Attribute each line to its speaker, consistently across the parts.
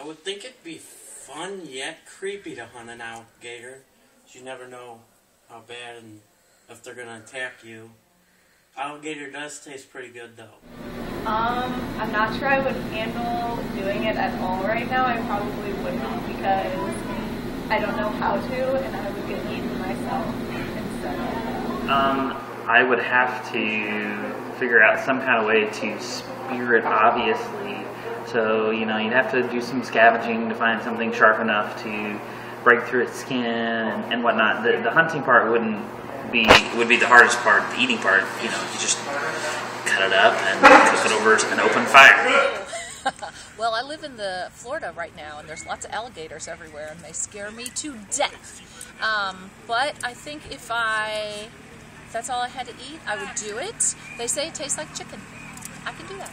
Speaker 1: I would think it'd be fun yet creepy to hunt an alligator. You never know how bad and if they're going to attack you. Alligator does taste pretty good though.
Speaker 2: I'm not sure I would handle doing it at all right now. I probably wouldn't because I don't know how to and I would get eaten myself instead of...
Speaker 3: I would have to figure out some kind of way to spear it, obviously. So, you know, you'd have to do some scavenging to find something sharp enough to break through its skin and whatnot. The hunting part would be the hardest part. The eating part, you know, you just cut it up and cook it over an open fire.
Speaker 4: Well, I live in Florida right now, and there's lots of alligators everywhere, and they scare me to death. But I think if that's all I had to eat, I would do it. They say it tastes like chicken. I can do that.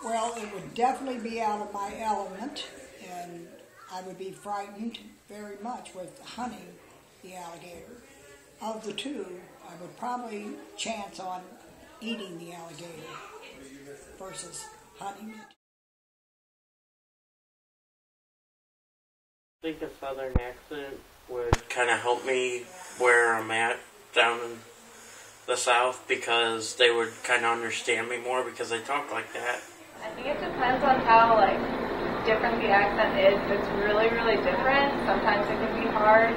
Speaker 5: Well, it would definitely be out of my element, and I would be frightened very much with hunting the alligator. Of the two, I would probably chance on eating the alligator versus hunting it.
Speaker 1: I think a southern accent would kind of help me where I'm at down in the south because they would kind of understand me more because I talk like that.
Speaker 2: I think it depends on how different the accent is. If it's really, really different, sometimes it can be hard.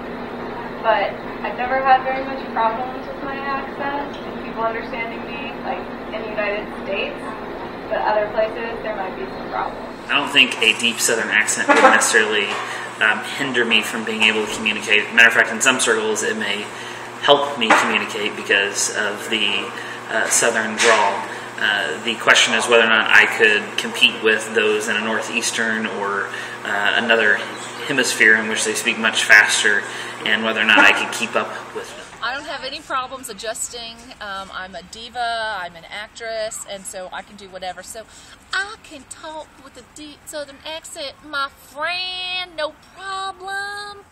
Speaker 2: But I've never had very much problems with my accent and people understanding me, in the United States. But other places, there might be some problems.
Speaker 3: I don't think a deep southern accent would necessarily hinder me from being able to communicate. As a matter of fact, in some circles, it may help me communicate because of the southern drawl. The question is whether or not I could compete with those in a northeastern or another hemisphere in which they speak much faster, and whether or not I could keep up with them.
Speaker 4: I don't have any problems adjusting. I'm a diva, I'm an actress, and so I can do whatever. So I can talk with a deep southern accent, my friend, no problem.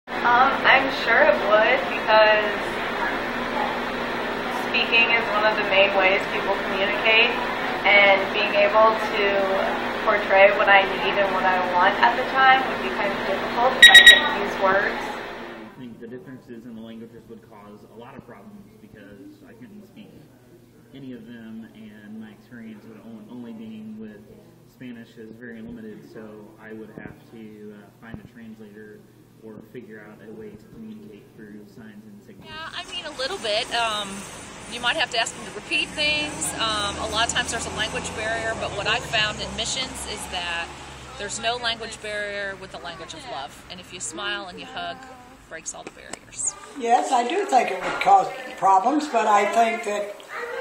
Speaker 2: I'm sure it would because speaking is one of the main ways people communicate, and being able to portray what I need and what I want at the time would be kind of difficult if I couldn't use words.
Speaker 3: I think the differences in the languages would cause a lot of problems because I couldn't speak any of them, and my experience with only being with Spanish is very limited, so I would have to find a translator or figure out a way to communicate through signs and signals.
Speaker 4: Yeah, I mean a little bit. You might have to ask them to repeat things. A lot of times there's a language barrier, but what I've found in missions is that there's no language barrier with the language of love. And if you smile and you hug, it breaks all the barriers.
Speaker 5: Yes, I do think it would cause problems, but I think that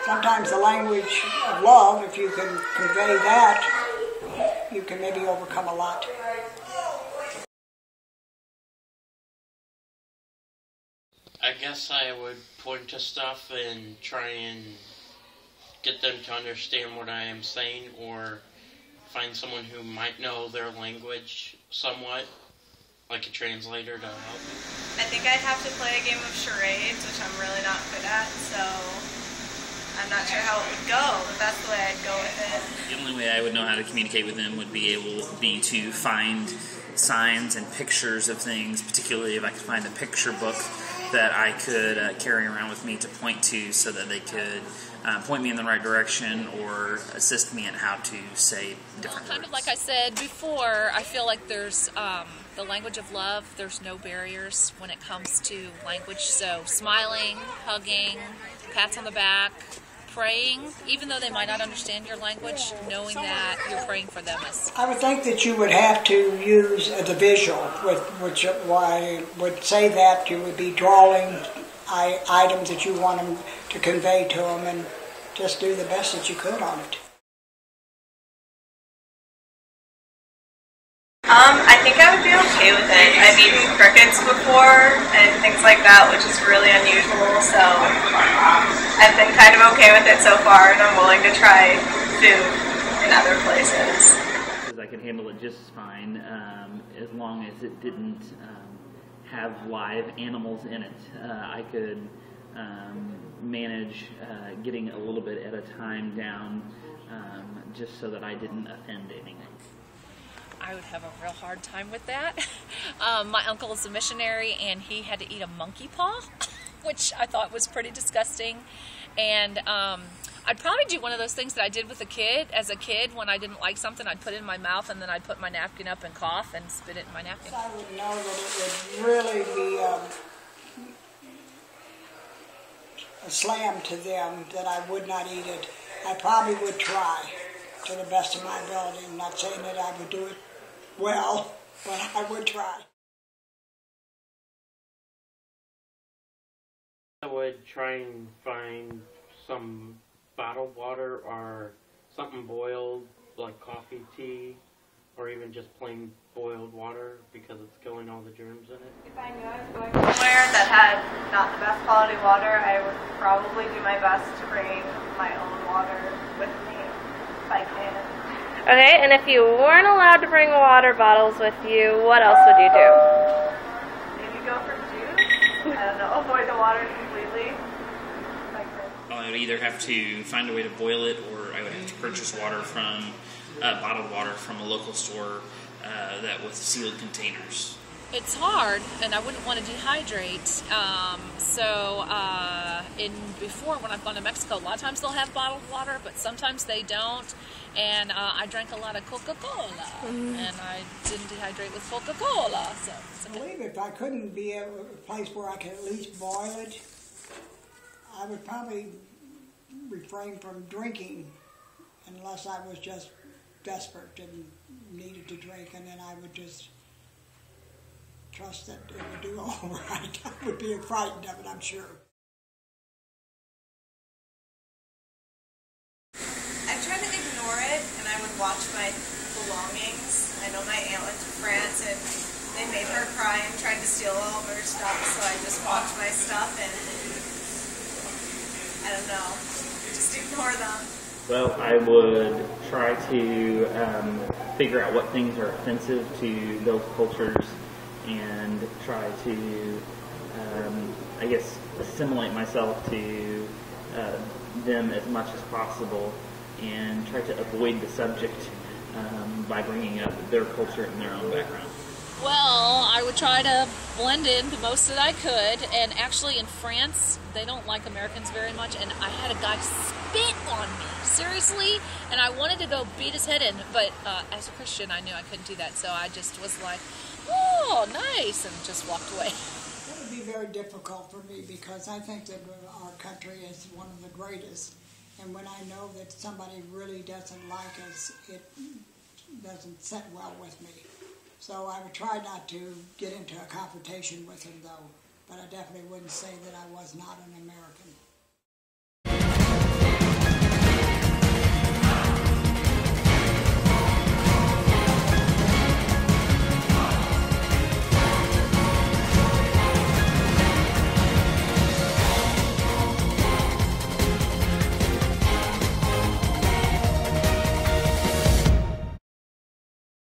Speaker 5: sometimes the language of love, if you can convey that, you can maybe overcome a lot.
Speaker 1: I guess I would point to stuff and try and get them to understand what I am saying, or find someone who might know their language somewhat, like a translator to help me.
Speaker 2: I think I'd have to play a game of charades, which I'm really not good at, so I'm not sure how it would go, but that's the way I'd go with it.
Speaker 3: The only way I would know how to communicate with them would be to find signs and pictures of things, particularly if I could find a picture book that I could carry around with me to point to so that they could point me in the right direction or assist me in how to say different words.
Speaker 4: Kind of like I said before, I feel like there's the language of love, there's no barriers when it comes to language. So smiling, hugging, pats on the back, praying, even though they might not understand your language, knowing that you're praying for them is...
Speaker 5: I would think that you would have to use the visual, which I would say that you would be drawing items that you want them to convey to them and just do the best that you could on it.
Speaker 2: I think I would be okay with it. I've eaten crickets before and things like that, which is really unusual, so I've been kind of okay with it so far, and I'm willing to try food in other places.
Speaker 3: I could handle it just fine as long as it didn't have live animals in it. I could manage getting a little bit at a time down just so that I didn't offend anyone.
Speaker 4: I would have a real hard time with that. My uncle is a missionary, and he had to eat a monkey paw, which I thought was pretty disgusting. And I'd probably do one of those things that I did with a kid. As a kid, when I didn't like something, I'd put it in my mouth, and then I'd put my napkin up and cough and spit it in my napkin.
Speaker 5: I would know that it would really be a slam to them that I would not eat it. I probably would try to the best of my ability. I'm not saying that I would do it well, but I would try.
Speaker 1: I would try and find some bottled water or something boiled, like coffee, tea, or even just plain boiled water because it's killing all the germs in it.
Speaker 2: If I knew I was going somewhere that had not the best quality water, I would probably do my best to bring my own water with me if I can.
Speaker 6: Okay, and if you weren't allowed to bring water bottles with you, what else would you do?
Speaker 2: Maybe go for juice. I don't know, avoid the water completely.
Speaker 3: I would either have to find a way to boil it, or I would have to purchase water from bottled water from a local store that with sealed containers.
Speaker 4: It's hard, and I wouldn't want to dehydrate. Before, when I've gone to Mexico, a lot of times they'll have bottled water, but sometimes they don't. And I drank a lot of Coca-Cola, and I didn't dehydrate with Coca-Cola. So it's okay.
Speaker 5: I believe if I couldn't be at a place where I could at least boil it, I would probably refrain from drinking unless I was just desperate and needed to drink, and then I would just trust that it would do all right. I would be frightened of it, I'm sure.
Speaker 7: I tried to ignore it, and I would watch my belongings. I know my aunt went to France, and they made her cry and tried to steal all of her stuff, so I just watched my stuff, and I don't know, just ignore them.
Speaker 3: Well, I would try to figure out what things are offensive to those cultures and try to, I guess, assimilate myself to them as much as possible and try to avoid the subject by bringing up their culture and their own background.
Speaker 4: Well, I would try to blend in the most that I could, and actually in France, they don't like Americans very much, and I had a guy spit on me, seriously, and I wanted to go beat his head in, but as a Christian, I knew I couldn't do that, so I just was like, oh, nice, and just walked away.
Speaker 5: It would be very difficult for me because I think that our country is one of the greatest, and when I know that somebody really doesn't like us, it doesn't sit well with me. So I would try not to get into a confrontation with him, though, but I definitely wouldn't say that I was not an American.